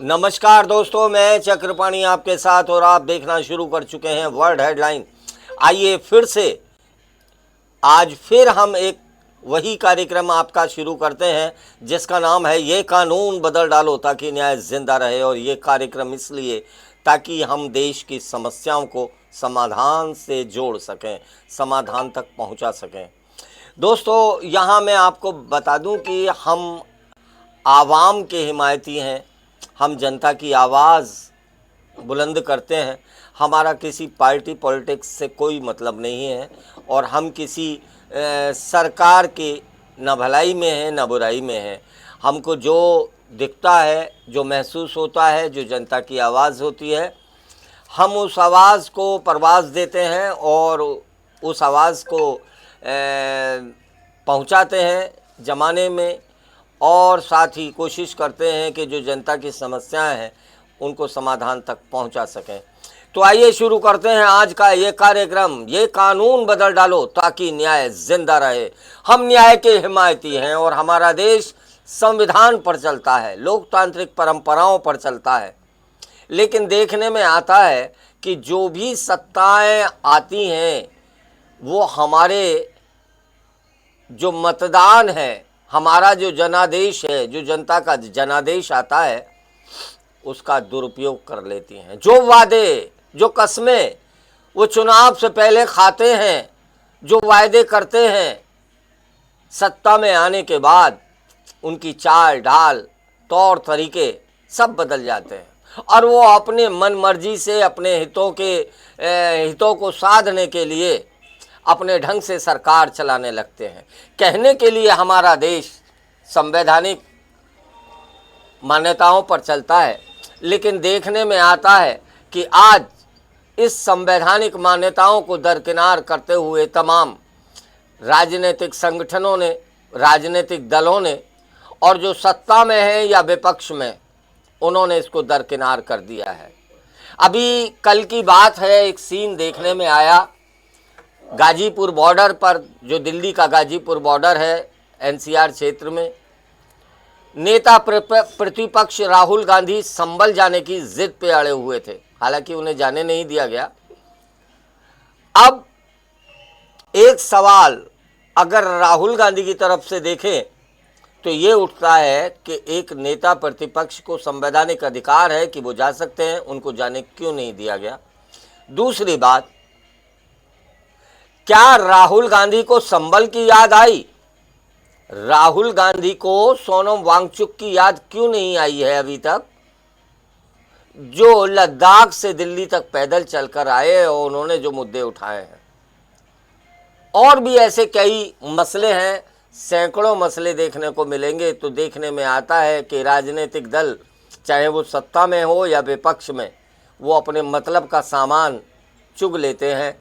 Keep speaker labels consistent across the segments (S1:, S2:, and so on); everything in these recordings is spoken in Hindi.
S1: नमस्कार दोस्तों, मैं चक्रपाणी आपके साथ और आप देखना शुरू कर चुके हैं वर्ल्ड हेडलाइन। आइए फिर से आज फिर हम एक वही कार्यक्रम आपका शुरू करते हैं जिसका नाम है ये कानून बदल डालो ताकि न्याय जिंदा रहे। और ये कार्यक्रम इसलिए ताकि हम देश की समस्याओं को समाधान से जोड़ सकें, समाधान तक पहुंचा सकें। दोस्तों, यहाँ मैं आपको बता दूं कि हम आवाम के हिमायती हैं, हम जनता की आवाज़ बुलंद करते हैं। हमारा किसी पार्टी पॉलिटिक्स से कोई मतलब नहीं है और हम किसी सरकार की न भलाई में है न बुराई में है। हमको जो दिखता है, जो महसूस होता है, जो जनता की आवाज़ होती है, हम उस आवाज़ को परवाज़ देते हैं और उस आवाज़ को पहुंचाते हैं ज़माने में और साथ ही कोशिश करते हैं कि जो जनता की समस्याएं हैं उनको समाधान तक पहुंचा सकें। तो आइए शुरू करते हैं आज का ये कार्यक्रम, ये कानून बदल डालो ताकि न्याय जिंदा रहे। हम न्याय के हिमायती हैं और हमारा देश संविधान पर चलता है, लोकतांत्रिक परंपराओं पर चलता है। लेकिन देखने में आता है कि जो भी सत्ताएं आती हैं वो हमारे जो मतदान है, हमारा जो जनादेश है, जो जनता का जनादेश आता है, उसका दुरुपयोग कर लेती हैं। जो वादे, जो कस्में वो चुनाव से पहले खाते हैं, जो वायदे करते हैं, सत्ता में आने के बाद उनकी चाल ढाल, तौर तरीके सब बदल जाते हैं और वो अपने मन मर्जी से अपने हितों को साधने के लिए अपने ढंग से सरकार चलाने लगते हैं। कहने के लिए हमारा देश संवैधानिक मान्यताओं पर चलता है, लेकिन देखने में आता है कि आज इस संवैधानिक मान्यताओं को दरकिनार करते हुए तमाम राजनीतिक संगठनों ने, राजनीतिक दलों ने और जो सत्ता में है या विपक्ष में, उन्होंने इसको दरकिनार कर दिया है। अभी कल की बात है, एक सीन देखने में आया गाजीपुर बॉर्डर पर, जो दिल्ली का गाजीपुर बॉर्डर है एनसीआर क्षेत्र में। नेता प्रतिपक्ष राहुल गांधी संभल जाने की जिद पे अड़े हुए थे, हालांकि उन्हें जाने नहीं दिया गया। अब एक सवाल अगर राहुल गांधी की तरफ से देखें तो ये उठता है कि एक नेता प्रतिपक्ष को संवैधानिक अधिकार है कि वो जा सकते हैं, उनको जाने क्यों नहीं दिया गया। दूसरी बात, क्या राहुल गांधी को संभल की याद आई? राहुल गांधी को सोनम वांगचुक की याद क्यों नहीं आई है अभी तक, जो लद्दाख से दिल्ली तक पैदल चलकर आए और उन्होंने जो मुद्दे उठाए हैं। और भी ऐसे कई मसले हैं, सैकड़ों मसले देखने को मिलेंगे। तो देखने में आता है कि राजनीतिक दल, चाहे वो सत्ता में हो या विपक्ष में, वो अपने मतलब का सामान चुग लेते हैं,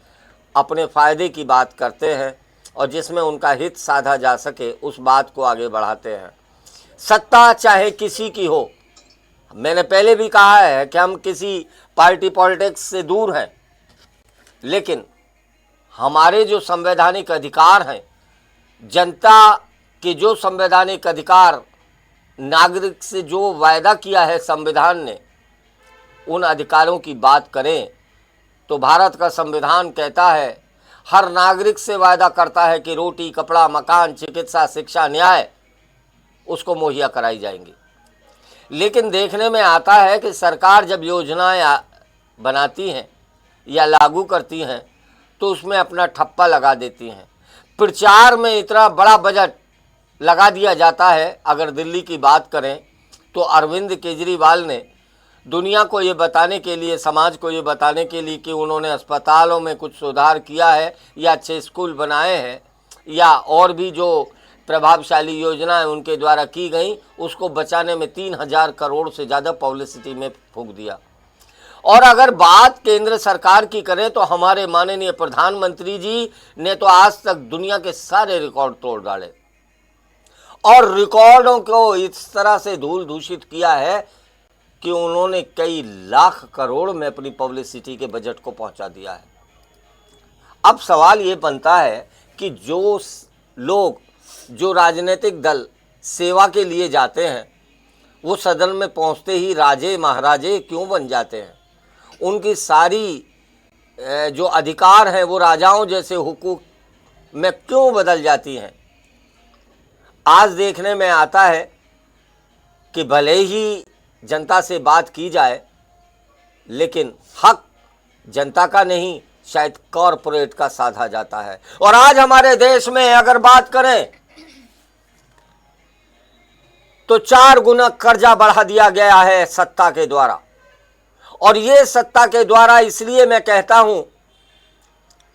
S1: अपने फ़ायदे की बात करते हैं और जिसमें उनका हित साधा जा सके उस बात को आगे बढ़ाते हैं। सत्ता चाहे किसी की हो, मैंने पहले भी कहा है कि हम किसी पार्टी पॉलिटिक्स से दूर हैं, लेकिन हमारे जो संवैधानिक अधिकार हैं, जनता के जो संवैधानिक अधिकार, नागरिक से जो वायदा किया है संविधान ने, उन अधिकारों की बात करें तो भारत का संविधान कहता है, हर नागरिक से वायदा करता है कि रोटी, कपड़ा, मकान, चिकित्सा, शिक्षा, न्याय उसको मुहैया कराई जाएंगी। लेकिन देखने में आता है कि सरकार जब योजनाएं बनाती हैं या लागू करती हैं तो उसमें अपना ठप्पा लगा देती हैं। प्रचार में इतना बड़ा बजट लगा दिया जाता है। अगर दिल्ली की बात करें तो अरविंद केजरीवाल ने दुनिया को ये बताने के लिए, समाज को ये बताने के लिए कि उन्होंने अस्पतालों में कुछ सुधार किया है या अच्छे स्कूल बनाए हैं या और भी जो प्रभावशाली योजनाएं उनके द्वारा की गई, उसको बचाने में 3000 करोड़ से ज़्यादा पब्लिसिटी में फूंक दिया। और अगर बात केंद्र सरकार की करें तो हमारे माननीय प्रधानमंत्री जी ने तो आज तक दुनिया के सारे रिकॉर्ड तोड़ डाले और रिकॉर्डों को इस तरह से धूल दूषित किया है कि उन्होंने कई लाख करोड़ में अपनी पब्लिसिटी के बजट को पहुंचा दिया है। अब सवाल ये बनता है कि जो लोग, जो राजनीतिक दल सेवा के लिए जाते हैं, वो सदन में पहुंचते ही राजे महाराजे क्यों बन जाते हैं? उनकी सारी जो अधिकार हैं वो राजाओं जैसे हुकूक में क्यों बदल जाती हैं? आज देखने में आता है कि भले ही जनता से बात की जाए, लेकिन हक जनता का नहीं, शायद कॉरपोरेट का साधा जाता है। और आज हमारे देश में अगर बात करें तो 4 गुना कर्जा बढ़ा दिया गया है सत्ता के द्वारा। और ये सत्ता के द्वारा इसलिए मैं कहता हूं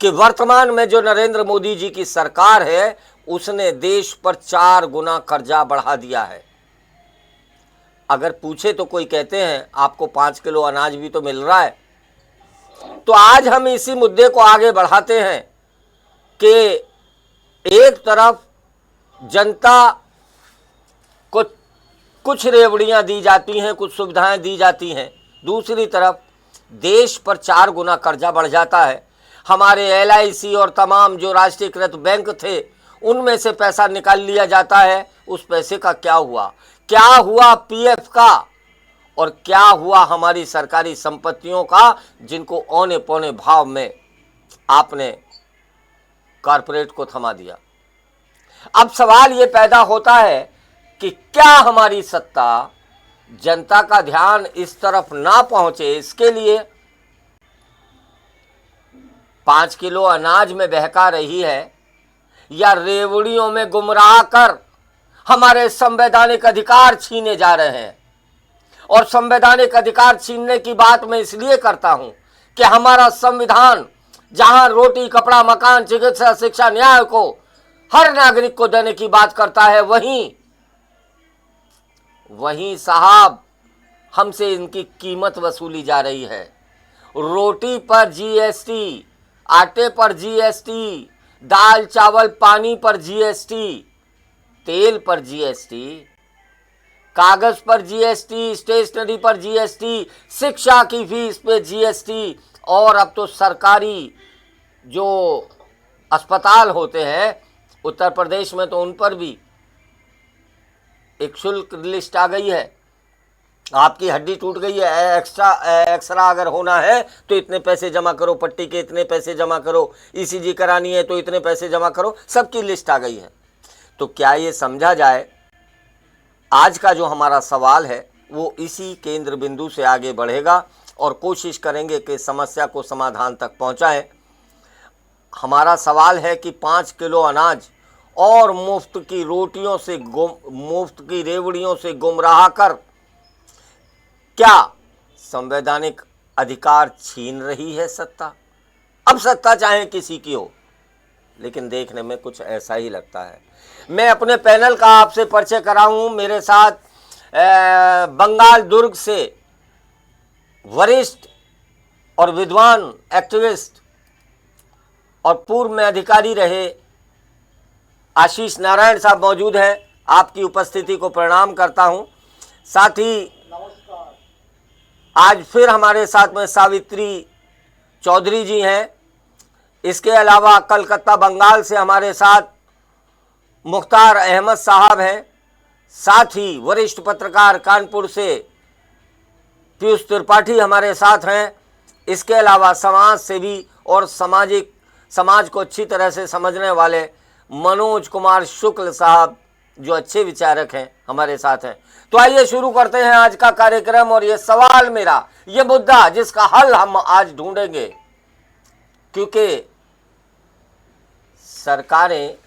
S1: कि वर्तमान में जो नरेंद्र मोदी जी की सरकार है उसने देश पर 4 गुना कर्जा बढ़ा दिया है। अगर पूछे तो कोई कहते हैं आपको 5 किलो अनाज भी तो मिल रहा है। तो आज हम इसी मुद्दे को आगे बढ़ाते हैं कि एक तरफ जनता को कुछ रेवड़ियां दी जाती हैं, कुछ सुविधाएं दी जाती हैं, दूसरी तरफ देश पर 4 गुना कर्जा बढ़ जाता है। हमारे LIC और तमाम जो राष्ट्रीयकृत बैंक थे उनमें से पैसा निकाल लिया जाता है। उस पैसे का क्या हुआ? क्या हुआ PF का? और क्या हुआ हमारी सरकारी संपत्तियों का, जिनको औने पौने भाव में आपने कॉरपोरेट को थमा दिया? अब सवाल ये पैदा होता है कि क्या हमारी सत्ता जनता का ध्यान इस तरफ ना पहुंचे, इसके लिए 5 किलो अनाज में बहका रही है, या रेवड़ियों में गुमराह कर हमारे संवैधानिक अधिकार छीने जा रहे हैं? और संवैधानिक अधिकार छीनने की बात मैं इसलिए करता हूं कि हमारा संविधान जहां रोटी, कपड़ा, मकान, चिकित्सा, शिक्षा, न्याय को हर नागरिक को देने की बात करता है, वहीं साहब हमसे इनकी कीमत वसूली जा रही है। रोटी पर GST, आटे पर GST, दाल चावल पानी पर GST, तेल पर GST, कागज पर GST, स्टेशनरी पर GST, शिक्षा की फीस पे GST, और अब तो सरकारी जो अस्पताल होते हैं उत्तर प्रदेश में तो उन पर भी एक शुल्क लिस्ट आ गई है। आपकी हड्डी टूट गई है, एक्सरा अगर होना है तो इतने पैसे जमा करो, पट्टी के इतने पैसे जमा करो, ECG करानी है तो इतने पैसे जमा करो, सबकी लिस्ट आ गई है। तो क्या ये समझा जाए? आज का जो हमारा सवाल है वो इसी केंद्र बिंदु से आगे बढ़ेगा और कोशिश करेंगे कि समस्या को समाधान तक पहुंचाएं। हमारा सवाल है कि 5 किलो अनाज और मुफ्त की रोटियों से, मुफ्त की रेवड़ियों से गुमराह कर क्या संवैधानिक अधिकार छीन रही है सत्ता? अब सत्ता चाहे किसी की हो, लेकिन देखने में कुछ ऐसा ही लगता है। मैं अपने पैनल का आपसे परिचय कराऊं। मेरे साथ बंगाल दुर्ग से वरिष्ठ और विद्वान एक्टिविस्ट और पूर्व में अधिकारी रहे आशीष नारायण साहब मौजूद हैं। आपकी उपस्थिति को प्रणाम करता हूं। साथ ही आज फिर हमारे साथ में सावित्री चौधरी जी हैं। इसके अलावा कलकत्ता बंगाल से हमारे साथ मुख्तार अहमद साहब हैं। साथ ही वरिष्ठ पत्रकार कानपुर से पीयूष त्रिपाठी हमारे साथ हैं। इसके अलावा समाज सेवी और समाज को अच्छी तरह से समझने वाले मनोज कुमार शुक्ल साहब, जो अच्छे विचारक हैं, हमारे साथ हैं। तो आइए शुरू करते हैं आज का कार्यक्रम। और ये सवाल मेरा, ये मुद्दा जिसका हल हम आज ढूंढेंगे, क्योंकि सरकारें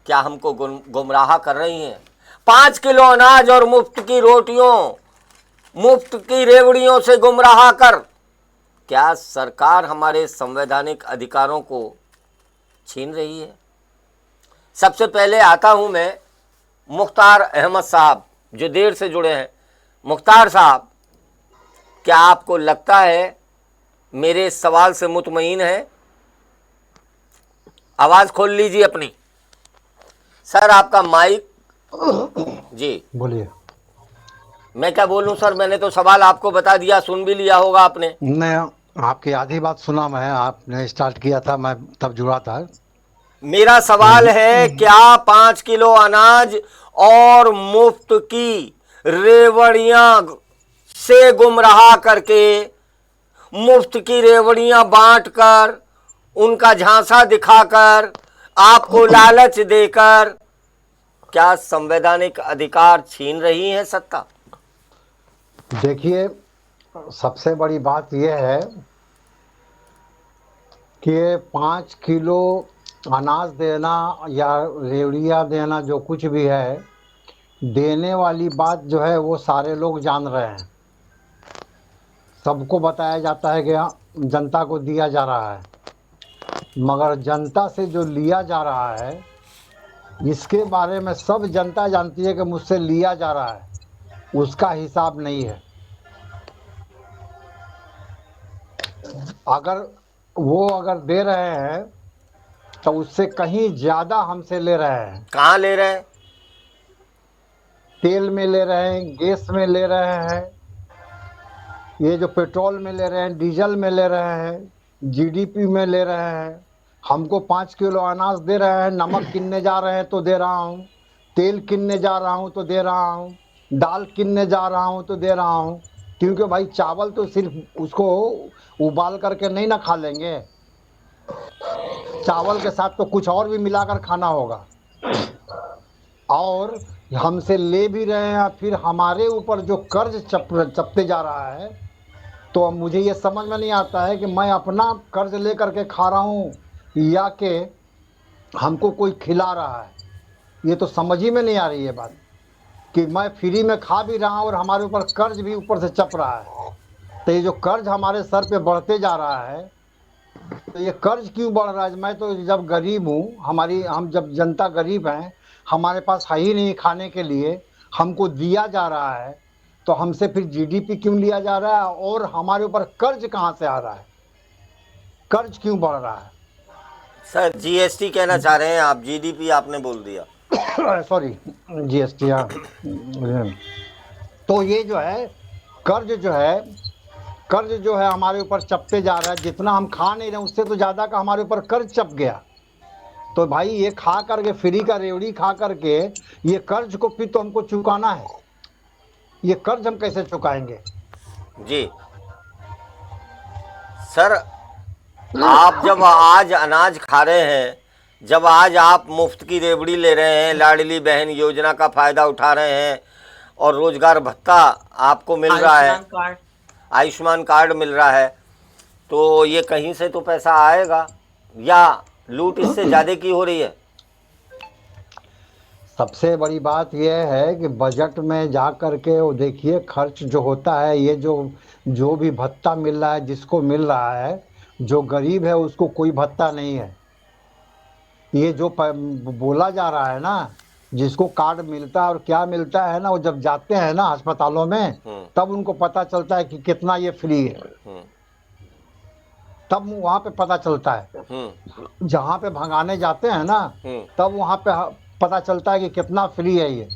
S1: क्या हमको गुमराह कर रही हैं? 5 किलो अनाज और मुफ्त की रोटियों, मुफ्त की रेवड़ियों से गुमराह कर क्या सरकार हमारे संवैधानिक अधिकारों को छीन रही है? सबसे पहले आता हूं मैं मुख्तार अहमद साहब, जो देर से जुड़े हैं। मुख्तार साहब, क्या आपको लगता है मेरे सवाल से मुतमईन है? आवाज खोल लीजिए अपनी। सर आपका माइक। जी
S2: बोलिए।
S1: मैं क्या बोलूं सर, मैंने तो सवाल आपको बता दिया, सुन भी लिया होगा आपने।
S2: नहीं, आपकी आधी बात सुना मैं, आपने स्टार्ट किया था, मैं तब जुड़ा था।
S1: मेरा सवाल है, क्या 5 किलो अनाज और मुफ्त की रेवड़ियां से गुमराह करके, मुफ्त की रेवड़ियां बांटकर, उनका झांसा दिखाकर, आपको लालच देकर क्या संवैधानिक अधिकार छीन रही है सत्ता?
S2: देखिए, सबसे बड़ी बात यह है कि 5 किलो अनाज देना या रेवड़िया देना, जो कुछ भी है, देने वाली बात जो है वो सारे लोग जान रहे हैं। सबको बताया जाता है कि हाँ, जनता को दिया जा रहा है, मगर जनता से जो लिया जा रहा है इसके बारे में सब जनता जानती है कि मुझसे लिया जा रहा है, उसका हिसाब नहीं है। अगर दे रहे हैं तो उससे कहीं ज्यादा हमसे ले रहे हैं।
S1: कहाँ ले रहे हैं?
S2: तेल में ले रहे हैं, गैस में ले रहे हैं, ये जो पेट्रोल में ले रहे हैं, डीजल में ले रहे हैं, जीडीपी में ले रहे हैं। हमको 5 किलो अनाज दे रहे हैं, नमक किनने जा रहे हैं तो दे रहा हूँ, तेल किनने जा रहा हूँ तो दे रहा हूँ, दाल किनने जा रहा हूँ तो दे रहा हूँ। क्योंकि भाई चावल तो सिर्फ उसको उबाल करके नहीं ना खा लेंगे, चावल के साथ तो कुछ और भी मिलाकर खाना होगा। और हमसे ले भी रहे हैं, फिर हमारे ऊपर जो कर्ज चपते जा रहा है, तो मुझे ये समझ में नहीं आता है कि मैं अपना कर्ज ले करके खा रहा हूँ या कि हमको कोई खिला रहा है। ये तो समझ ही में नहीं आ रही है बात कि मैं फ्री में खा भी रहा हूँ और हमारे ऊपर कर्ज भी ऊपर से चप रहा है। तो ये जो कर्ज हमारे सर पे बढ़ते जा रहा है, तो ये कर्ज क्यों बढ़ रहा है? मैं तो जब गरीब हूँ, हम जब जनता गरीब हैं, हमारे पास है ही नहीं खाने के लिए, हमको दिया जा रहा है, तो हमसे फिर जीडीपी क्यों लिया जा रहा है और हमारे ऊपर कर्ज कहाँ से आ रहा है? कर्ज क्यों बढ़ रहा है?
S1: सर जीएसटी कहना चाह रहे हैं आप, जीडीपी आपने बोल दिया।
S2: Sorry, GST. तो ये जो है कर्ज जो है हमारे ऊपर चपते जा रहा है। जितना हम खा नहीं रहे उससे तो ज़्यादा का हमारे ऊपर कर्ज चप गया। तो भाई ये खा करके, फ्री का रेवड़ी खा करके, ये कर्ज को फिर तो हमको चुकाना है। ये कर्ज हम कैसे चुकाएंगे?
S1: जी सर, आप जब आज अनाज खा रहे हैं, जब आज आप मुफ्त की रेवड़ी ले रहे हैं, लाडली बहन योजना का फायदा उठा रहे हैं और रोजगार भत्ता आपको मिल रहा है, आयुष्मान कार्ड मिल रहा है, तो ये कहीं से तो पैसा आएगा, या लूट इससे ज्यादा की हो रही है?
S2: सबसे बड़ी बात यह है कि बजट में जा करके वो देखिए, खर्च जो होता है, ये जो भी भत्ता मिल रहा है, जिसको मिल रहा है, जो गरीब है उसको कोई भत्ता नहीं है। ये जो बोला जा रहा है ना, जिसको कार्ड मिलता है और क्या मिलता है ना, वो जब जाते हैं ना अस्पतालों में, तब उनको पता चलता है कि कितना ये फ्री है। तब वहाँ पे पता चलता है। जहाँ पे भगाने जाते हैं ना, तब वहाँ पे पता चलता है कि कितना फ्री है ये।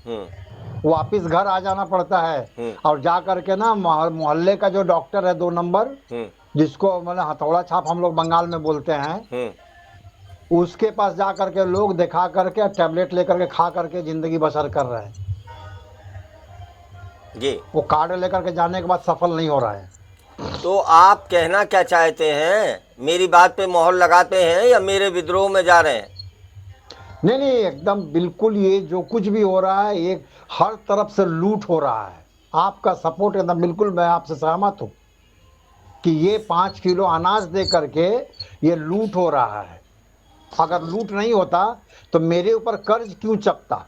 S2: वापिस घर आ जाना पड़ता है और जा करके ना मोहल्ले का जो डॉक्टर है 2 नंबर, जिसको मतलब हथौड़ा छाप हम लोग बंगाल में बोलते हैं, उसके पास जा करके लोग दिखा करके टैबलेट लेकर के खा करके जिंदगी बसर कर रहे हैं।
S1: जी,
S2: वो कार्ड लेकर के जाने के बाद सफल नहीं हो रहा है।
S1: तो आप कहना क्या चाहते हैं? मेरी बात पे मोहर लगाते हैं या मेरे विद्रोह में जा रहे हैं?
S2: नहीं, एकदम बिल्कुल, ये जो कुछ भी हो रहा है, ये हर तरफ से लूट हो रहा है। आपका सपोर्ट एकदम बिल्कुल, मैं आपसे सहमत हूँ कि ये 5 किलो अनाज दे करके ये लूट हो रहा है। अगर लूट नहीं होता तो मेरे ऊपर कर्ज क्यों चपता?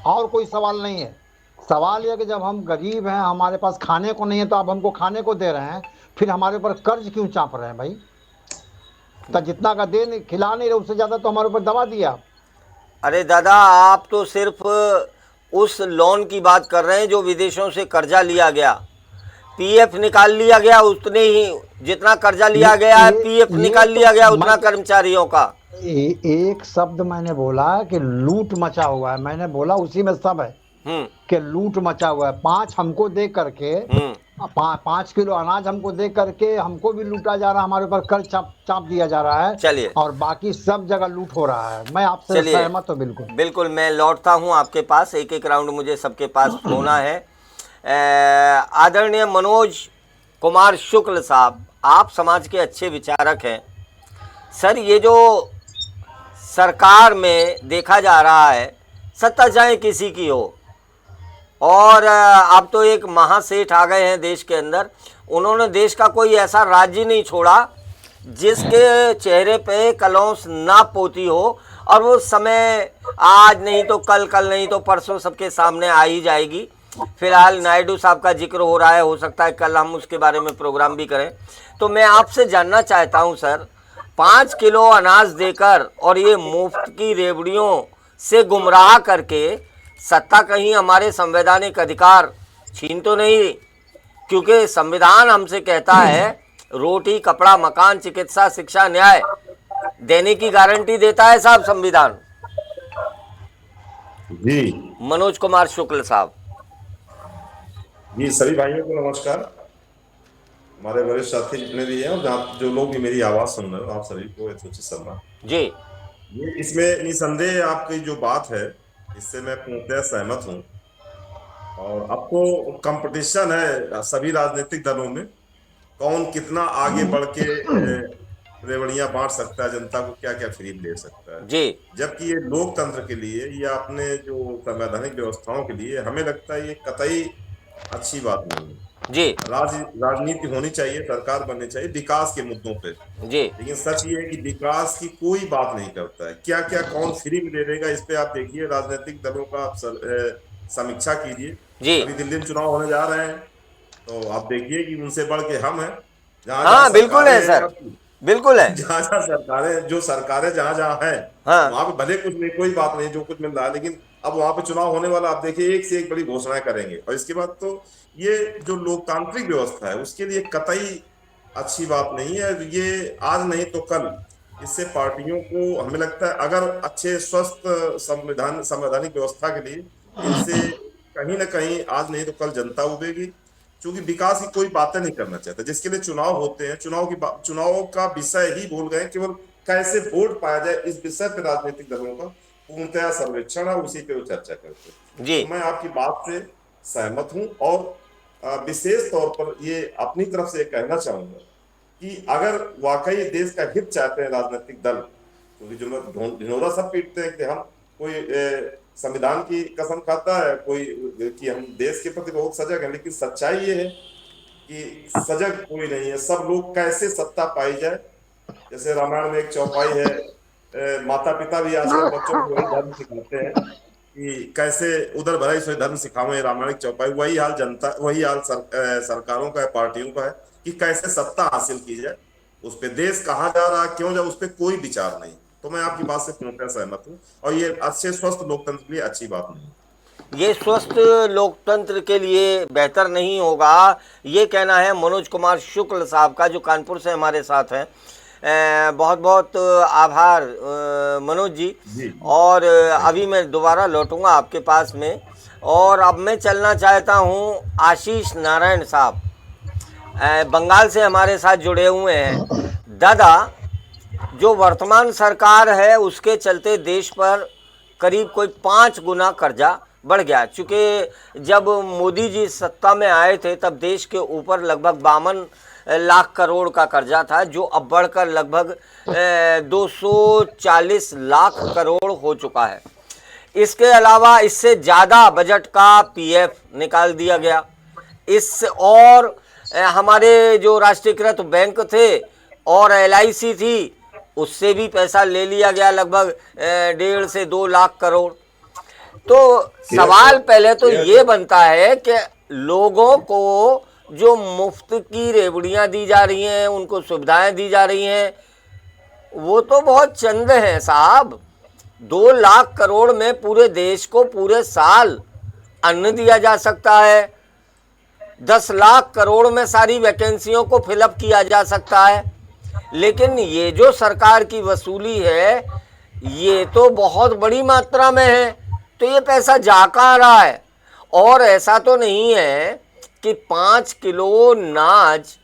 S2: और कोई सवाल नहीं है। सवाल यह कि जब हम गरीब हैं, हमारे पास खाने को नहीं है, तो आप हमको खाने को दे रहे हैं, फिर हमारे ऊपर कर्ज क्यों चाप रहे हैं भाई? तो जितना का दे नहीं, खिला नहीं रहे, उससे ज़्यादा तो हमारे ऊपर दबा दिया।
S1: अरे दादा, आप तो सिर्फ उस लोन की बात कर रहे हैं जो विदेशों से कर्जा लिया गया, पीएफ निकाल लिया गया, उतने ही जितना कर्जा लिया गया है, पीएफ निकाल लिया गया उतना कर्मचारियों का।
S2: एक शब्द मैंने बोला कि लूट मचा हुआ है, मैंने बोला उसी में सब है कि लूट मचा हुआ है। 5 हमको दे करके 5 किलो अनाज हमको दे करके हमको भी लूटा जा रहा है, हमारे ऊपर कर चाप चाप दिया जा रहा है,
S1: चलिए
S2: और बाकी सब जगह लूट हो रहा है। मैं आपसे
S1: चलिए,
S2: सहमत हूँ बिल्कुल।
S1: बिल्कुल मैं लौटता हूँ आपके पास, एक एक राउंड मुझे सबके पास होना है। आदरणीय मनोज कुमार शुक्ल साहब, आप समाज के अच्छे विचारक हैं सर। ये जो सरकार में देखा जा रहा है, सत्ता चाहे किसी की हो, और अब तो एक महासेठ आ गए हैं देश के अंदर, उन्होंने देश का कोई ऐसा राज्य नहीं छोड़ा जिसके चेहरे पे कलौंस ना पोती हो, और वो समय आज नहीं तो कल, कल नहीं तो परसों सबके सामने आ ही जाएगी। फिलहाल नायडू साहब का जिक्र हो रहा है, हो सकता है कल हम उसके बारे में प्रोग्राम भी करें। तो मैं आपसे जानना चाहता हूं सर, 5 किलो अनाज देकर और ये मुफ्त की रेवड़ियों से गुमराह करके सत्ता कहीं हमारे संवैधानिक अधिकार छीन तो नहीं? क्योंकि संविधान हमसे कहता है रोटी, कपड़ा, मकान, चिकित्सा, शिक्षा, न्याय देने की गारंटी देता है साहब संविधान।
S3: जी
S1: मनोज कुमार शुक्ल साहब।
S3: जी, सभी भाइयों को नमस्कार। हमारे वरिष्ठ साथी जितने भी हैं और जो लोग भी मेरी आवाज सुन रहे हो, आप सभी को यथोचित सलाम
S1: जी।
S3: ये। इसमें निसंदेह आपकी जो बात है, इससे मैं पूर्णतः सहमत हूँ। और अब तो कंपटीशन है सभी राजनीतिक दलों में, कौन कितना आगे बढ़ के रेवड़ियां बांट सकता है, जनता को क्या क्या फ्री दे सकता है।
S1: जी
S3: जबकि ये लोकतंत्र के लिए या अपने जो संवैधानिक व्यवस्थाओं के लिए हमें लगता है ये कतई अच्छी बात नहीं है।
S1: जी
S3: राजनीति होनी चाहिए, सरकार बननी चाहिए विकास के मुद्दों पे,
S1: जी
S3: लेकिन सच ये है कि विकास की कोई बात नहीं करता है। क्या क्या कौन फ्री में दे देगा, इस पे आप देखिए राजनीतिक दलों का आप समीक्षा कीजिए।
S1: जी।
S3: अभी दिल्ली में चुनाव होने जा रहे हैं, तो आप देखिए कि उनसे बढ़ के हम हैं। जहां जहां
S1: हाँ बिल्कुल
S3: सरकारें
S1: है
S3: हैं
S1: सर,
S3: आपकी,
S1: बिल्कुल है।
S3: जहां जहां सरकारें जो सरकारें जहां जहां हैं,
S1: हाँ
S3: वहां पे भले कुछ नहीं, कोई बात नहीं जो कुछ मिल रहा है, लेकिन अब वहां पे चुनाव होने वाला, आप देखिए एक से एक बड़ी घोषणाएं करेंगे। और इसके बाद तो ये जो लोकतांत्रिक व्यवस्था है उसके लिए कतई अच्छी बात नहीं है। ये आज नहीं तो कल इससे पार्टियों को, हमें लगता है अगर अच्छे स्वस्थ संवैधानिक व्यवस्था के लिए इनसे कहीं ना कहीं आज नहीं तो कल जनता उबेगी। क्योंकि विकास की कोई बातें नहीं करना चाहता, जिसके लिए चुनाव होते हैं, चुनाव का विषय ही भूल गए, केवल कैसे वोट पाया जाए इस विषय पर राजनीतिक दलों का पूर्णतया सर्वेक्षण है, उसी पे वो चर्चा करते हैं।
S1: जी
S3: तो मैं आपकी बात से सहमत हूं, और विशेष तौर पर ये अपनी तरफ से कहना चाहूंगा कि अगर वाकई देश का हित चाहते हैं राजनीतिक दल, क्योंकि जो ढिंढोरा सब पीटते हैं कि हम कोई संविधान की कसम खाता है, कोई कि हम देश के प्रति बहुत सजग हैं, लेकिन सच्चाई ये है कि सजग कोई नहीं है। सब लोग कैसे सत्ता पाई जाए, जैसे रामायण में एक चौपाई है, माता पिता भी आजकल बच्चों को वही धर्म सिखाते हैं कि कैसे उधर भलाई सोई धर्म सिखावे, रामायण की चौपाई। वही हाल जनता, वही हाल सरकारों का है, पार्टियों का है कि कैसे सत्ता हासिल की जाए। उस पर देश कहाँ जा रहा है, क्यों जा, उस पर कोई विचार नहीं। तो मैं आपकी बात से पूर्णतः सहमत हूँ, और ये अच्छे स्वस्थ लोकतंत्र के लिए अच्छी बात नहीं है।
S1: ये स्वस्थ लोकतंत्र के लिए बेहतर नहीं होगा, ये कहना है मनोज कुमार शुक्ल साहब का, जो कानपुर से हमारे साथ हैं। बहुत बहुत आभार मनोज जी।
S3: जी
S1: और अभी मैं दोबारा लौटूंगा आपके पास में, और अब मैं चलना चाहता हूं आशीष नारायण साहब, बंगाल से हमारे साथ जुड़े हुए हैं। दादा, जो वर्तमान सरकार है उसके चलते देश पर करीब कोई 5 गुना कर्जा बढ़ गया। चूँकि जब मोदी जी सत्ता में आए थे तब देश के ऊपर लगभग 52 लाख करोड़ का कर्जा था, जो अब बढ़कर लगभग 240 लाख करोड़ हो चुका है। इसके अलावा इससे ज़्यादा बजट का पीएफ निकाल दिया गया। इस और हमारे जो राष्ट्रीयकृत बैंक थे और एलआईसी थी, उससे भी पैसा ले लिया गया, लगभग 1.5 से 2 लाख करोड़। तो सवाल पहले तो ये बनता है कि लोगों को जो मुफ्त की रेवड़ियां दी जा रही हैं, उनको सुविधाएं दी जा रही हैं, वो तो बहुत चंद हैं साहब। 2 लाख करोड़ में पूरे देश को पूरे साल अन्न दिया जा सकता है। 10 लाख करोड़ में सारी वैकेंसियों को फिलअप किया जा सकता है। लेकिन ये जो सरकार की वसूली है, ये तो बहुत बड़ी मात्रा में है। तो ये पैसा जा कहाँ रहा है? और ऐसा तो नहीं है कि 5 किलो नाज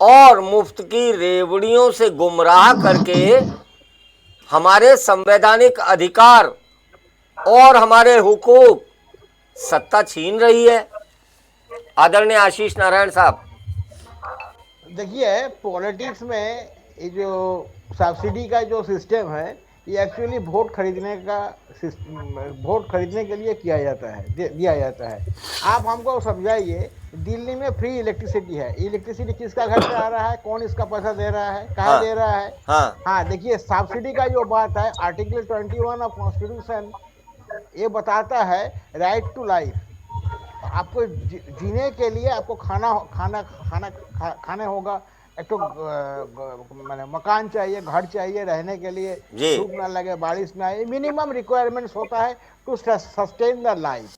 S1: और मुफ्त की रेवड़ियों से गुमराह करके हमारे संवैधानिक अधिकार और हमारे हुकूक सत्ता छीन रही है। आदरणीय आशीष नारायण साहब,
S4: देखिए, पॉलिटिक्स में ये जो सब्सिडी का जो सिस्टम है, ये एक्चुअली वोट खरीदने के लिए किया जाता है, दिया जाता है। आप हमको समझाइए, दिल्ली में फ्री इलेक्ट्रिसिटी है, इलेक्ट्रिसिटी किसका घर पे आ रहा है, कौन इसका पैसा दे रहा है, कहाँ
S1: हाँ,
S4: दे रहा है?
S1: हाँ,
S4: देखिए, सब्सिडी का जो बात है, आर्टिकल 21 ऑफ कॉन्स्टिट्यूशन ये बताता है राइट टू लाइफ। आपको जीने के लिए आपको खाने होगा, एक तो मैंने मकान चाहिए, घर चाहिए रहने के लिए,
S1: जी,
S4: धूप ना लगे, बारिश ना आए, मिनिमम रिक्वायरमेंट्स होता है टू सस्टेन द लाइफ।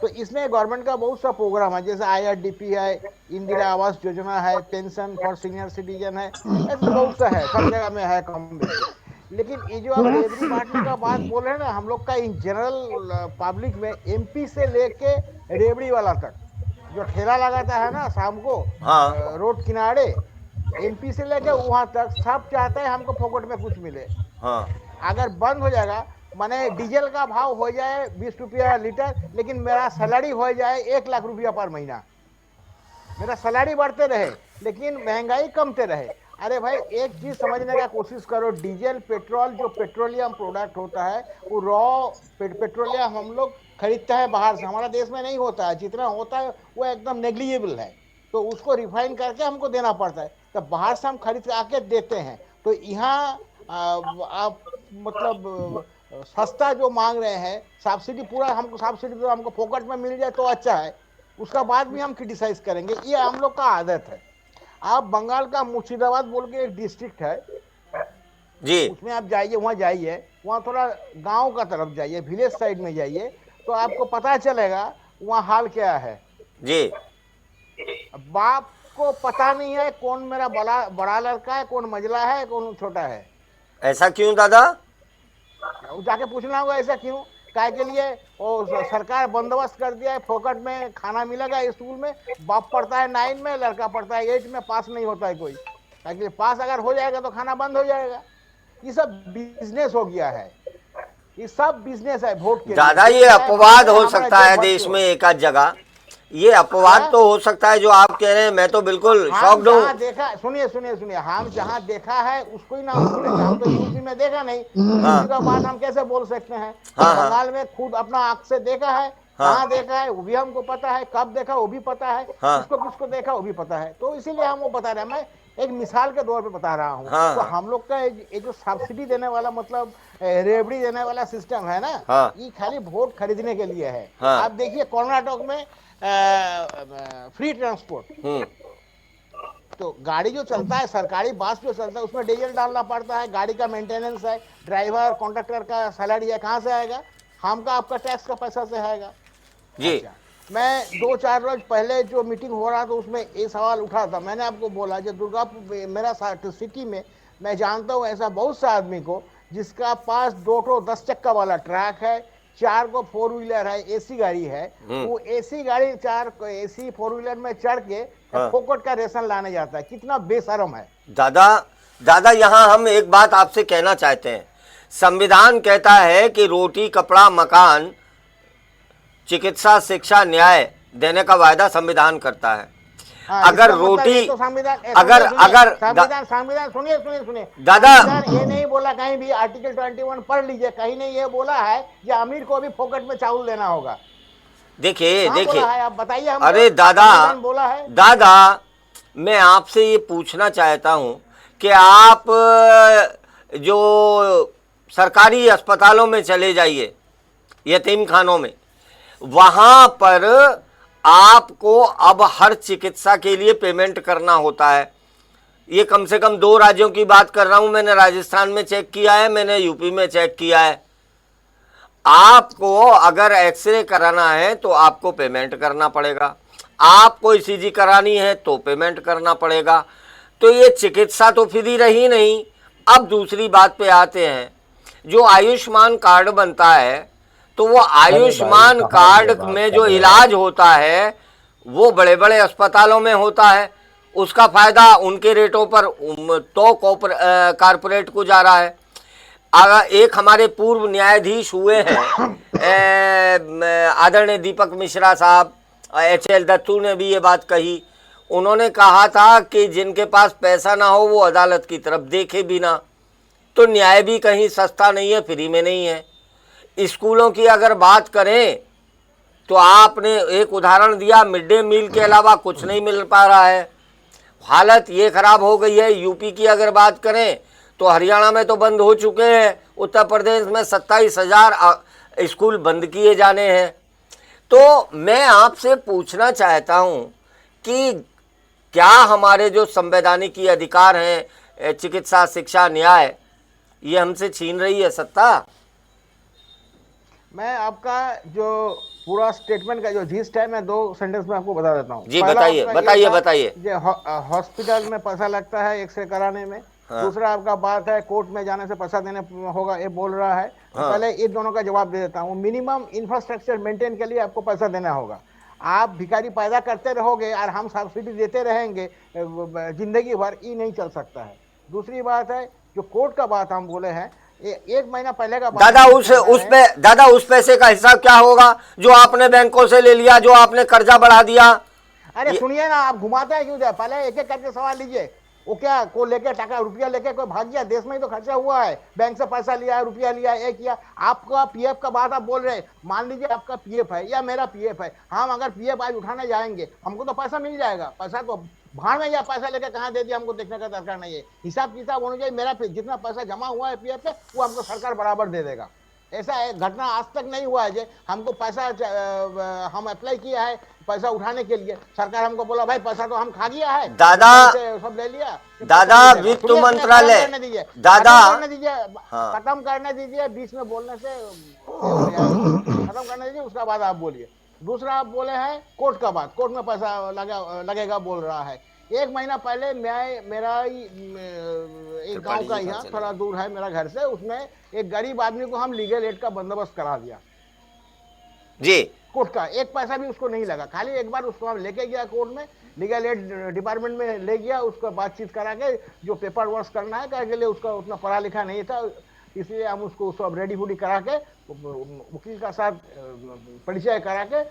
S4: तो इसमें गवर्नमेंट का बहुत सा प्रोग्राम है, जैसे IRDP है, इंदिरा आवास योजना है, पेंशन फॉर सीनियर सिटीजन है, ऐसे बहुत सा है, सब जगह में है कम बेशी। लेकिन ये जो आप रेवड़ी बांटने का बात बोल रहे हैं ना, हम लोग का इन जनरल पब्लिक में MP से लेके रेवड़ी वाला तक जो ठेला लगाता है ना शाम को
S1: हाँ,
S4: रोड किनारे, MP से लेके वहां तक सब चाहते हैं हमको फोकट में कुछ मिले।
S1: हाँ,
S4: अगर बंद हो जाएगा, माने डीजल का भाव हो जाए 20 रुपया लीटर, लेकिन मेरा सैलरी हो जाए 1 लाख रुपया पर महीना, मेरा सैलरी बढ़ते रहे लेकिन महंगाई कमते रहे। अरे भाई, एक चीज समझने का कोशिश करो, डीजल पेट्रोल जो पेट्रोलियम प्रोडक्ट होता है, वो रॉ पेट्रोलियम हम लोग खरीदते हैं बाहर से, हमारा देश में नहीं होता है, जितना होता है वो एकदम नेग्लिजिबल है, तो उसको रिफाइन करके हमको देना पड़ता है, तो बाहर से हम खरीद आके देते हैं। तो यहाँ आप मतलब सस्ता जो मांग रहे हैं, सब्सिडी पूरा हमको, सब्सिडी तो हमको फोकट में मिल जाए तो अच्छा है, उसका बाद भी हम क्रिटिसाइज करेंगे, ये हम लोग का आदत है। आप बंगाल का मुर्शिदाबाद बोल के एक डिस्ट्रिक्ट है
S1: जी,
S4: उसमें आप जाइए, वहाँ जाइए, वहाँ थोड़ा गांव का तरफ जाइए, विलेज साइड में जाइए, तो आपको पता चलेगा वहाँ हाल क्या है।
S1: जी,
S4: बाप को पता नहीं है कौन मेरा बड़ा लड़का है, कौन मझला है, कौन छोटा है।
S1: ऐसा क्यों दादा?
S4: जाके पूछना होगा ऐसा क्यों, काय के लिए? और सरकार बंदोबस्त कर दिया है, फोकट में खाना मिलेगा स्कूल में, बाप पढ़ता है 9 में, लड़का पढ़ता है 8 में, पास नहीं होता है कोई, ताकि पास अगर हो जाएगा तो खाना बंद हो जाएगा। ये सब बिजनेस हो गया है, ये सब बिजनेस है वोट के
S1: दादा,
S4: लिए।
S1: ये अपवाद हो सकता है देश में एक आध जगह, ये अपवाद तो हो सकता है जो आप कह रहे हैं, मैं तो बिल्कुल शॉक्ड हूँ।
S4: देखा, सुनिए, हम जहाँ देखा है उसको ही नाम बोलेंगे, हम तो यूपी में देखा नहीं, यूपी का बात हम कैसे बोल सकते हैं? बंगाल में खुद अपना आंख से देखा है, कहाँ देखा है वो भी हमको पता है, कब देखा वो भी पता है, किसको किसको देखा वो भी पता है, तो इसीलिए हम वो बता रहे हैं। मैं एक मिसाल के तौर पे बता रहा हूँ। तो हम लोग का ये जो सब्सिडी देने वाला, मतलब रेवड़ी देने वाला सिस्टम है ना, ये खाली वोट खरीदने के लिए है। आप देखिए कर्नाटक में फ्री ट्रांसपोर्ट, तो गाड़ी जो चलता है, सरकारी बस जो चलता है, उसमें डीजल डालना पड़ता है, गाड़ी का मेंटेनेंस है, ड्राइवर कॉन्ट्रैक्टर का सैलरी है, कहाँ से आएगा? हमका आपका टैक्स का पैसा से आएगा जी। अच्छा, मैं 2-4 रोज पहले जो मीटिंग हो रहा था उसमें ये सवाल उठा था, मैंने आपको बोला जो दुर्गापुर मेरा सिटी में मैं जानता हूँ ऐसा बहुत सा आदमी को जिसका पास 2 10 चक्का वाला ट्रक है, 4 को 4 व्हीलर है, AC गाड़ी है, वो AC गाड़ी 4 AC 4 व्हीलर में चढ़ के फोकट का रेशन लाने जाता है। कितना बेशरम है
S1: दादा, यहाँ हम एक बात आपसे कहना चाहते हैं। संविधान कहता है कि रोटी, कपड़ा, मकान, चिकित्सा, शिक्षा, न्याय देने का वायदा संविधान करता है। अगर रोटी,
S4: तो संविधान, संविधान सुनिए
S1: दादा,
S4: ये नहीं बोला कहीं भी, आर्टिकल 21 पढ़ लीजिए, कहीं नहीं ये बोला है कि अमीर को भी फोकट में चावल देना होगा।
S1: देखिए
S4: आप बताइए हमको,
S1: अरे दादा,
S4: बोला है?
S1: दादा, मैं आपसे ये पूछना चाहता हूं कि आप जो सरकारी अस्पतालों में चले जाइए, यतीम खानों में, वहां पर आपको अब हर चिकित्सा के लिए पेमेंट करना होता है। ये कम से कम 2 राज्यों की बात कर रहा हूं, मैंने राजस्थान में चेक किया है, मैंने यूपी में चेक किया है। आपको अगर एक्सरे कराना है तो आपको पेमेंट करना पड़ेगा, आपको ECG करानी है तो पेमेंट करना पड़ेगा। तो ये चिकित्सा तो फ्री रही नहीं। अब दूसरी बात पे आते हैं, जो आयुष्मान कार्ड बनता है, तो वो आयुष्मान कार्ड में जो इलाज होता है वो बड़े बड़े अस्पतालों में होता है, उसका फायदा उनके रेटों पर तो कारपोरेट को जा रहा है। एक हमारे पूर्व न्यायाधीश हुए हैं आदरणीय दीपक मिश्रा साहब, HL दत्तू ने भी ये बात कही। उन्होंने कहा था कि जिनके पास पैसा ना हो वो अदालत की तरफ देखे भी ना। तो न्याय भी कहीं सस्ता नहीं है, फ्री में नहीं है। स्कूलों की अगर बात करें तो आपने एक उदाहरण दिया, मिड डे मील के अलावा कुछ नहीं मिल पा रहा है। हालत ये खराब हो गई है। यूपी की अगर बात करें तो हरियाणा में तो बंद हो चुके हैं, उत्तर प्रदेश में 27,000 स्कूल बंद किए जाने हैं। तो मैं आपसे पूछना चाहता हूं कि क्या हमारे जो संवैधानिक अधिकार हैं, चिकित्सा, शिक्षा, न्याय, ये हमसे छीन रही है सत्ता?
S4: मैं आपका जो पूरा स्टेटमेंट का जो जिस्ट है, मैं 2 सेंटेंस में आपको बता देता हूँ।
S1: जी बताइए बताइए बताइए।
S4: हॉस्पिटल में पैसा लगता है एक्सरे कराने में।
S1: हाँ।
S4: दूसरा आपका बात है कोर्ट में जाने से पैसा देने होगा, ये बोल रहा है।
S1: हाँ।
S4: पहले इन दोनों का जवाब दे देता हूँ। मिनिमम इंफ्रास्ट्रक्चर मेंटेन के लिए आपको पैसा देना होगा। आप भिखारी पैदा करते रहोगे और हम सब्सिडी देते रहेंगे जिंदगी भर, ये नहीं चल सकता है। दूसरी बात है जो कोर्ट का बात हम बोले हैं, 1 महीना पहले का
S1: दादा उस पैसे का हिसाब क्या होगा जो आपने बैंकों से ले लिया, जो आपने कर्जा बढ़ा दिया?
S4: अरे सुनिए ना, आप घुमाते हैं क्यों? पहले एक एक करके सवाल लीजिए। वो क्या को लेके टका रुपया लेके कोई भाग गया? देश में ही तो खर्चा हुआ है, बैंक से पैसा लिया, रुपया लिया, एक किया। आपका पीएफ का बात आप बोल रहे हैं। मान लीजिए आपका पीएफ है या मेरा पीएफ है, हम अगर पीएफ आज उठाने जाएंगे हमको तो पैसा मिल जाएगा। पैसा तो भाड़ में, या पैसा लेके कहाँ दे दिया हमको देखने का दरकार नहीं है। हिसाब किताब होना चाहिए। मेरा जितना पैसा जमा हुआ है पीएफ पे वो हमको सरकार बराबर दे देगा। ऐसा है, घटना आज तक नहीं हुआ है जो हमको पैसा हम अप्लाई किया है पैसा उठाने के लिए, सरकार हमको बोला भाई पैसा तो हम खा गया है,
S1: दादा
S4: सब ले लिया।
S1: दादा वित्त मंत्रालय, दादा
S4: खत्म करने दीजिए, बीच में बोलने से खत्म करने दीजिए, उसका बाद आप बोलिए। दूसरा आप बोले हैं कोर्ट का बात, कोर्ट में पैसा लगेगा बोल रहा है। 1 महीना पहले मेरा एक गांव का यहाँ थोड़ा दूर है मेरा घर से, उसमें एक गरीब आदमी को हम लीगल एड का बंदोबस्त करा दिया
S1: जी।
S4: कोर्ट का 1 पैसा भी उसको नहीं लगा। खाली एक बार उसको हम लेके गया कोर्ट में, लीगल एड डिपार्टमेंट में ले गया, उसको बातचीत करा के जो पेपर वर्क करना है के लिए, उसका उतना पढ़ा लिखा नहीं था, इसलिए हम उसको सब रेडी फूडी करा के वकील का साथ परिचय करा के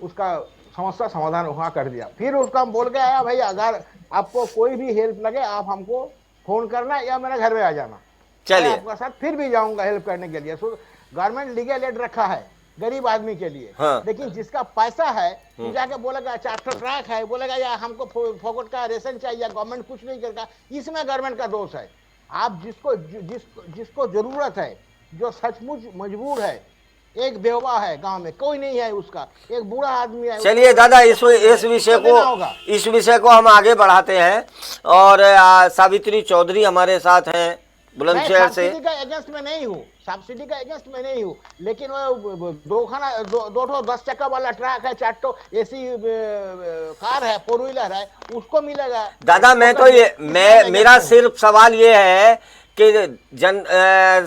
S4: उसका समस्या समाधान वहाँ कर दिया। फिर उसका हम बोल के आया भाई अगर आपको कोई भी हेल्प लगे आप हमको फोन करना या मेरे घर में आ जाना,
S1: चलिए
S4: आपका साथ फिर भी जाऊंगा हेल्प करने के लिए। गवर्नमेंट लीगल एड रखा है गरीब आदमी के लिए।
S1: हाँ।
S4: लेकिन जिसका पैसा है तो जाके बोलेगा 4 ट्रक है, बोलेगा यार हमको फोकट का रेशन चाहिए, गवर्नमेंट कुछ नहीं करेगा, इसमें गवर्नमेंट का दोष है। आप जिसको जरूरत है, जो सचमुच मजबूर है, एक बेवा है गांव में कोई नहीं है उसका, एक बूढ़ा आदमी है।
S1: चलिए दादा इस विषय को हम आगे बढ़ाते हैं। और सावित्री चौधरी हमारे साथ हैं बुलंदशहर से।
S4: सब्सिडी का अगेंस्ट में नहीं हूँ, सब्सिडी का अगेंस्ट में नहीं हूँ, लेकिन वो 2 10 चक्का वाला ट्रक है, 4 एसी कार है, 4 व्हीलर है, उसको मिलेगा।
S1: दादा मेरा सिर्फ सवाल ये है कि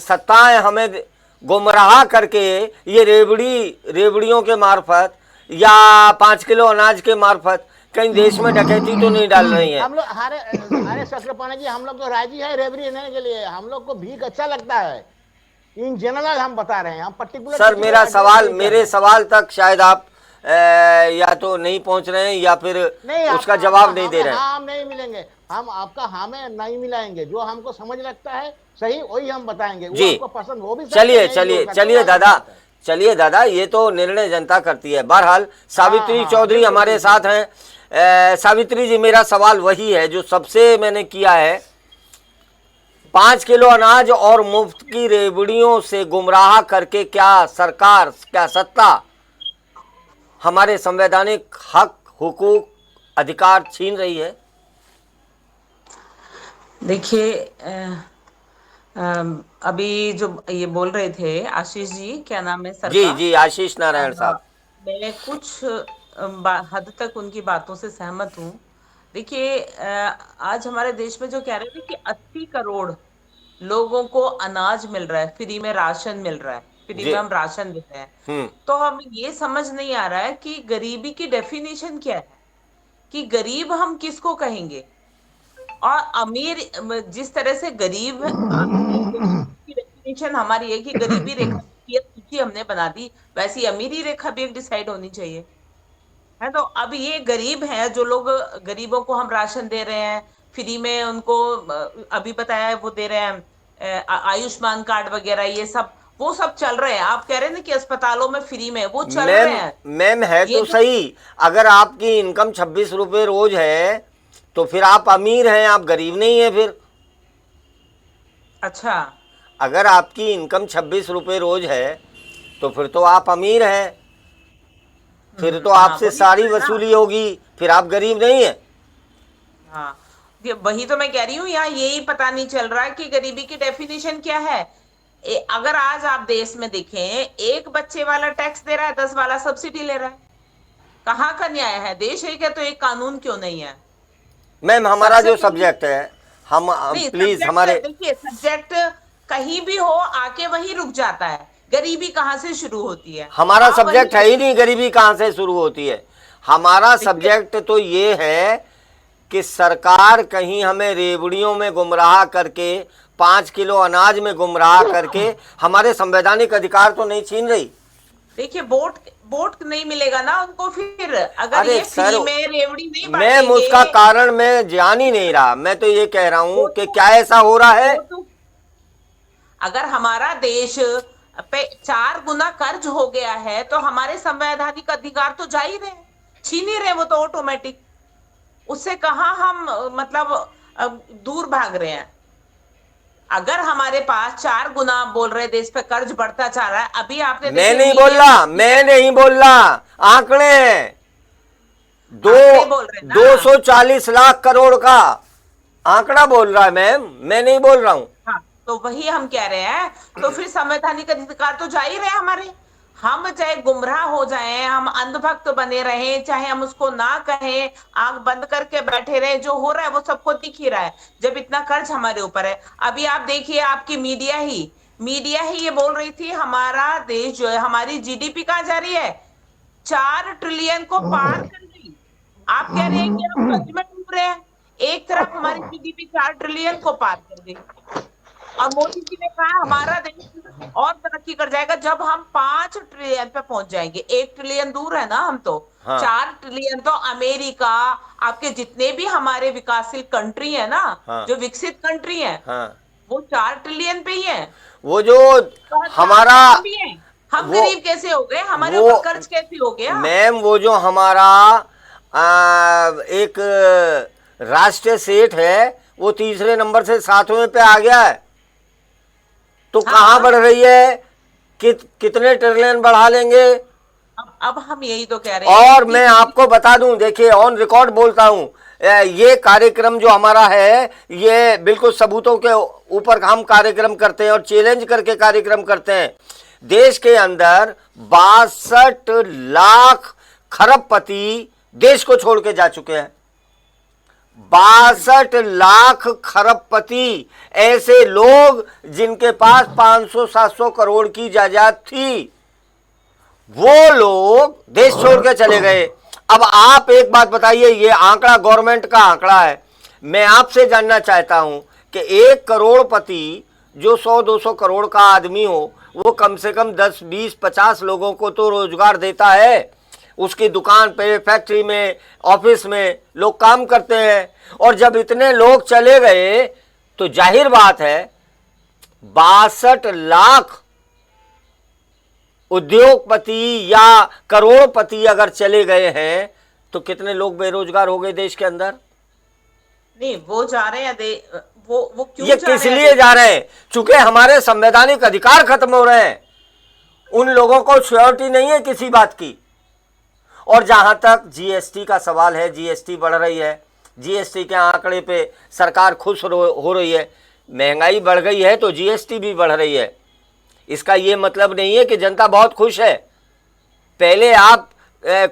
S1: सत्ताएं हमें गुमराह करके ये रेवड़ियों के मार्फत या 5 किलो अनाज के मार्फत कहीं देश में डकैती तो नहीं डाल रही है?
S4: हम लोग हमारे सक्रपाना जी, हम लोग तो राजी है रेवड़ी लेने के लिए, हम लोग को भीख अच्छा लगता है। इन जनरल हम बता रहे हैं, हम पर्टिकुलर।
S1: सर मेरे सवाल तक शायद आप या तो नहीं पहुंच रहे हैं या फिर उसका जवाब नहीं दे रहे हैं।
S4: हम नहीं मिलेंगे, हम आपका हमें नहीं मिलाएंगे, जो हमको समझ लगता है सही वही हम बताएंगे।
S1: जी
S4: आपको पसंद हो भी।
S1: चलिए दादा ये तो निर्णय जनता करती है। बहरहाल सावित्री चौधरी हमारे साथ हैं। सावित्री जी मेरा सवाल वही है जो सबसे मैंने किया है, 5 किलो अनाज और मुफ्त की रेवड़ियों से गुमराह करके क्या सरकार, क्या सत्ता हमारे संवैधानिक हक, हुकूक, अधिकार छीन रही है?
S5: देखिए अभी जो ये बोल रहे थे आशीष जी, क्या नाम है सर?
S1: जी आशीष नारायण साहब।
S5: मैं कुछ हद तक उनकी बातों से सहमत हूँ। देखिए आज हमारे देश में जो कह रहे थे कि 80 करोड़ लोगों को अनाज मिल रहा है, फ्री में राशन मिल रहा है, फ्री में हम राशन देते हैं, तो हमें ये समझ नहीं आ रहा है कि गरीबी की डेफिनेशन क्या है। कि गरीब हम किसको कहेंगे और अमीर, जिस तरह से गरीब की डेफिनेशन हमारी है कि गरीबी रेखा की एक सूची हमने बना दी, वैसी अमीरी रेखा भी एक डिसाइड होनी चाहिए, है। तो अब ये गरीब हैं, जो लोग, गरीबों को हम राशन दे रहे हैं फ्री में, उनको अभी बताया है वो दे रहे हैं आयुष्मान कार्ड वगैरह, ये सब वो सब चल रहे हैं। आप कह रहे हैं ना कि अस्पतालों में फ्री में, वो चल रहे हैं।
S1: मैम है
S5: ये
S1: तो सही, अगर आपकी इनकम 26 रुपए रोज है तो फिर आप अमीर हैं, आप गरीब नहीं है फिर।
S5: अच्छा,
S1: अगर आपकी इनकम 26 रुपए रोज है तो फिर तो आप अमीर हैं, फिर तो
S5: हाँ,
S1: आपसे
S5: वही तो
S1: सारी
S5: है ना।
S1: वसूली होगी, फिर आप गरीब नहीं है।
S5: हाँ, ये वही तो मैं कह रही हूँ, यहाँ यही पता नहीं चल रहा है कि गरीबी की डेफिनेशन क्या है। अगर आज आप देश में देखें, एक बच्चे वाला टैक्स दे रहा है, 10 वाला सब्सिडी ले रहा है। कहाँ का न्याय है? देश एक है तो एक कानून क्यों नहीं है?
S1: मैम हमारा
S5: सबसे
S1: जो
S5: पहले
S1: सब्जेक्ट है, हम
S5: नहीं,
S1: प्लीज
S5: सब्जेक्ट
S1: हमारे,
S5: देखिए, सब्जेक्ट कहीं भी हो आके वहीं रुक जाता है। गरीबी कहाँ से शुरू होती है?
S1: हमारा
S5: आप वहीं
S1: सब्जेक्ट है ही नहीं गरीबी कहाँ से शुरू होती है। हमारा
S5: देखिए,
S1: सब्जेक्ट तो ये है कि सरकार कहीं हमें रेवड़ियों में गुमराह करके, 5 किलो अनाज में गुमराह करके हमारे संवैधानिक अधिकार तो नहीं छीन रही।
S5: देखिए, वोट वोट नहीं मिलेगा ना उनको फिर, अगर
S1: अरे
S5: ये
S1: सर,
S5: फ्री में रेवड़ी नहीं
S1: मैम
S5: बांटेंगे।
S1: उसका कारण मैं जान ही नहीं रहा। मैं तो ये कह रहा हूं
S5: वो
S1: कि
S5: तो
S1: क्या ऐसा हो रहा है।
S5: वो तो अगर हमारा देश पे 4 गुना कर्ज हो गया है तो हमारे संवैधानिक अधिकार तो जा ही रहे हैं, छीन ही रहे वो तो ऑटोमेटिक। उससे कहाँ हम मतलब दूर भाग रहे हैं। अगर हमारे पास 4 गुना बोल रहे देश पे कर्ज बढ़ता जा रहा है, अभी आपने
S1: मैं
S5: देखे
S1: नहीं बोल
S5: मीडिया
S1: रहा,
S5: में
S1: मैं नहीं बोल रहा, आंकड़े हैं।
S5: आंकड़े बोल रहे हैं ना।
S1: 240 लाख करोड़ का आंकड़ा बोल रहा है मैम, मैं नहीं बोल रहा हूं।
S5: हाँ, तो वही हम कह रहे हैं, तो फिर संवैधानिक अधिकार तो जा ही रहे हैं हमारे। हम चाहे गुमराह हो जाएं, हम अंधभक्त बने रहें, चाहे हम उसको ना कहें, आंख बंद करके बैठे रहे, जो हो रहा है वो सबको दिख ही रहा है जब इतना कर्ज हमारे ऊपर है। अभी आप देखिए, आपकी मीडिया ही ये बोल रही थी, हमारा देश जो है, हमारी जीडीपी कहाँ जा रही है? 4 ट्रिलियन को पार कर गई। आप कह रहे हैं कि हम कर्ज में डूब रहे हैं। एक तरफ हमारी जीडीपी 4 ट्रिलियन को पार कर गई, और मोदी जी ने कहा हमारा देश और तरक्की कर जाएगा जब हम 5 ट्रिलियन पे पहुंच जाएंगे। 1 ट्रिलियन दूर है ना हम तो।
S1: हाँ
S5: 4 ट्रिलियन तो अमेरिका, आपके जितने भी हमारे विकासशील कंट्री है ना,
S1: हाँ
S5: जो विकसित कंट्री है,
S1: हाँ,
S5: वो 4 ट्रिलियन पे ही है।
S1: वो जो
S5: तो 4
S1: हमारा,
S5: हम भी हैं। हम
S1: वो
S5: गरीब कैसे हो गए? हमारे
S1: वो
S5: ऊपर कर्ज कैसे हो गया?
S1: मैम वो जो हमारा एक राष्ट्रीय सेठ है, वो 3रे नंबर से 7वें पे आ गया है। तो
S5: हाँ,
S1: कहाँ बढ़ रही है? कितने ट्रिलियन बढ़ा लेंगे?
S5: अब हम यही तो कह रहे हैं
S1: और
S5: कि
S1: मैं आपको बता दूं, देखिए ऑन रिकॉर्ड बोलता हूं, ये कार्यक्रम जो हमारा है, ये बिल्कुल सबूतों के ऊपर हम कार्यक्रम करते हैं और चैलेंज करके कार्यक्रम करते हैं। देश के अंदर 62 लाख खरबपति देश को छोड़ के जा चुके हैं। 62 लाख खरबपति, ऐसे लोग जिनके पास 500-700 करोड़ की जायदाद थी, वो लोग देश छोड़ के चले गए। अब आप एक बात बताइए, ये आंकड़ा गवर्नमेंट का आंकड़ा है, मैं आपसे जानना चाहता हूं कि 1 करोड़पति जो 100-200 करोड़ का आदमी हो, वो कम से कम 10, 20, 50 लोगों को तो रोजगार देता है। उसकी दुकान पे, फैक्ट्री में, ऑफिस में लोग काम करते हैं। और जब इतने लोग चले गए तो जाहिर बात है 62 लाख उद्योगपति या करोड़पति अगर चले गए हैं तो कितने लोग बेरोजगार हो गए देश के अंदर?
S5: नहीं, वो जा रहे हैं, वो क्यों
S1: ये
S5: जा
S1: किस
S5: रहे हैं?
S1: लिए जा रहे हैं? चूंकि हमारे संवैधानिक अधिकार खत्म हो रहे हैं, उन लोगों को श्योरिटी नहीं है किसी बात की। और जहां तक जीएसटी का सवाल है, जीएसटी बढ़ रही है, जीएसटी के आंकड़े पे सरकार खुश हो रही है। महंगाई बढ़ गई है तो जीएसटी भी बढ़ रही है। इसका ये मतलब नहीं है कि जनता बहुत खुश है। पहले आप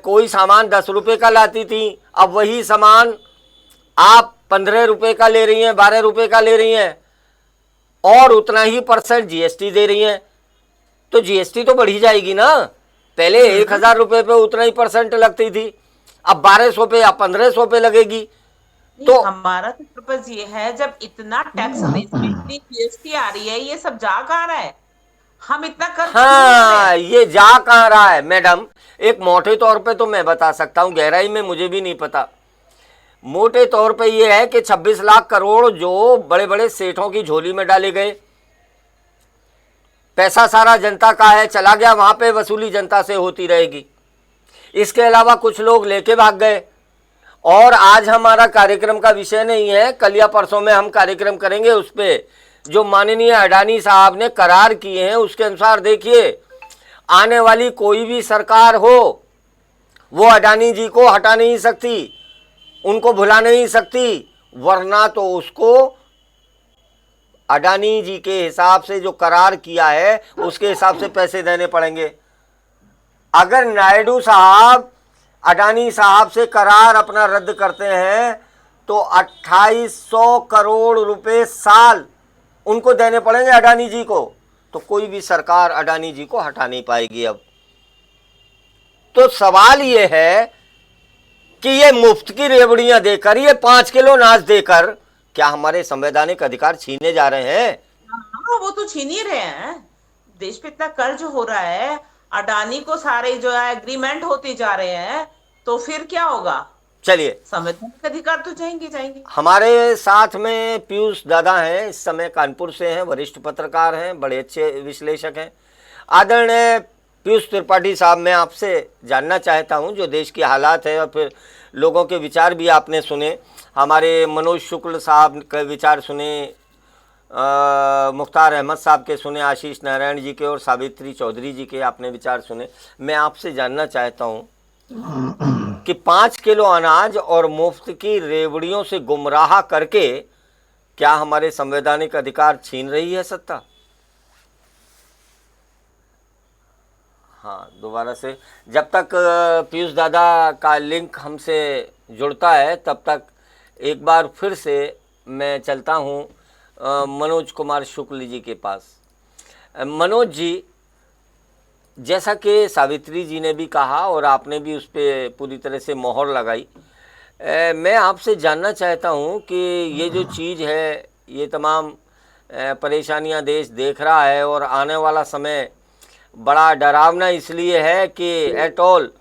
S1: कोई सामान 10 रुपए का लाती थी, अब वही सामान आप 15 रुपए का ले रही हैं, 12 रुपए का ले रही हैं, और उतना ही % जीएसटी दे रही हैं। तो जीएसटी तो बढ़ी जाएगी ना। पहले 1000 रुपए पे उतना ही % लगती थी, अब 1200 पे या 1500 पे लगेगी।
S5: नहीं,
S1: तो
S5: हमारा तो पर्पज ये है, जब इतना टैक्स रेस में इतनी जीएसटी आ रही है, ये सब जा कहाँ रहा है? हम इतना कर क्यों नहीं रहे
S1: हाँ,
S5: हैं?
S1: ये जा कहाँ रहा है मैडम? एक मोटे तौर पे तो मैं बता सकता हूं, गहराई में मुझे भी नहीं पता। मोटे तौर पे ये है कि 26 लाख करोड़ जो बड़े बड़े सेठों की झोली में डाले गए, पैसा सारा जनता का है, चला गया वहां पे, वसूली जनता से होती रहेगी। इसके अलावा कुछ लोग लेके भाग गए। और आज हमारा कार्यक्रम का विषय नहीं है, कल या परसों में हम कार्यक्रम करेंगे उस पे, जो माननीय अडानी साहब ने करार किए हैं उसके अनुसार। देखिए, आने वाली कोई भी सरकार हो, वो अडानी जी को हटा नहीं सकती, उनको भुला नहीं सकती, वरना तो उसको अडानी जी के हिसाब से जो करार किया है उसके हिसाब से पैसे देने पड़ेंगे। अगर नायडू साहब अडानी साहब से करार अपना रद्द करते हैं तो 2800 करोड़ रुपए साल उनको देने पड़ेंगे अडानी जी को। तो कोई भी सरकार अडानी जी को हटा नहीं पाएगी। अब तो सवाल ये है कि ये मुफ्त की रेवड़ियां देकर, ये 5 किलो अनाज देकर क्या हमारे संवैधानिक अधिकार छीने जा रहे हैं?
S5: हाँ, वो तो छीन ही रहे हैं। देश पे इतना कर्ज हो रहा है, अडानी को सारे जो है एग्रीमेंट होते जा रहे हैं, तो फिर क्या होगा?
S1: चलिए,
S5: संवैधानिक अधिकार तो जाएंगे जाएंगे।
S1: हमारे साथ में पीयूष दादा हैं, इस समय कानपुर से हैं, वरिष्ठ पत्रकार हैं, बड़े अच्छे विश्लेषक हैं। आदरणीय पीयूष त्रिपाठी साहब, मैं आपसे जानना चाहता हूं, जो देश की हालात है और फिर लोगों के विचार भी आपने सुने, हमारे मनोज शुक्ल साहब के विचार सुने, मुख्तार अहमद साहब के सुने, आशीष नारायण जी के और सावित्री चौधरी जी के आपने विचार सुने। मैं आपसे जानना चाहता हूं कि 5 किलो अनाज और मुफ्त की रेवड़ियों से गुमराह करके क्या हमारे संवैधानिक अधिकार छीन रही है सत्ता? हाँ, दोबारा से, जब तक पीयूष दादा का लिंक हमसे जुड़ता है तब तक एक बार फिर से मैं चलता हूँ मनोज कुमार शुक्ल जी के पास। मनोज जी, जैसा कि सावित्री जी ने भी कहा और आपने भी उस पर पूरी तरह से मोहर लगाई, मैं आपसे जानना चाहता हूं कि ये जो चीज़ है, ये तमाम परेशानियां देश देख रहा है और आने वाला समय बड़ा डरावना इसलिए है कि एट ऑल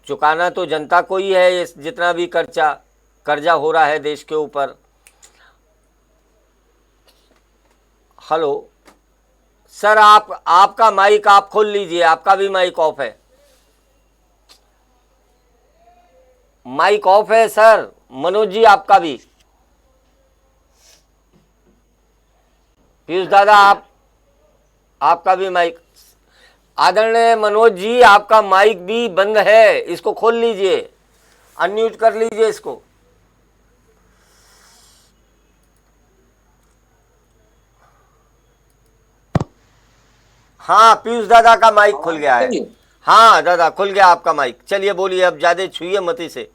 S1: चुकाना तो जनता को ही है, ये जितना भी कर्जा हो रहा है देश के ऊपर। हेलो सर, आपका माइक आप खोल लीजिए, आपका भी माइक ऑफ है। माइक ऑफ है सर। मनोज जी, आपका भी। पीयूष दादा, आपका भी माइक। आदरणीय मनोज जी, आपका माइक भी बंद है, इसको खोल लीजिए, अनम्यूट कर लीजिए इसको। हाँ, पीयूष दादा का माइक खुल गया है। हाँ दादा, खुल गया आपका माइक। चलिए बोलिए, अब ज्यादा छुइए मती से।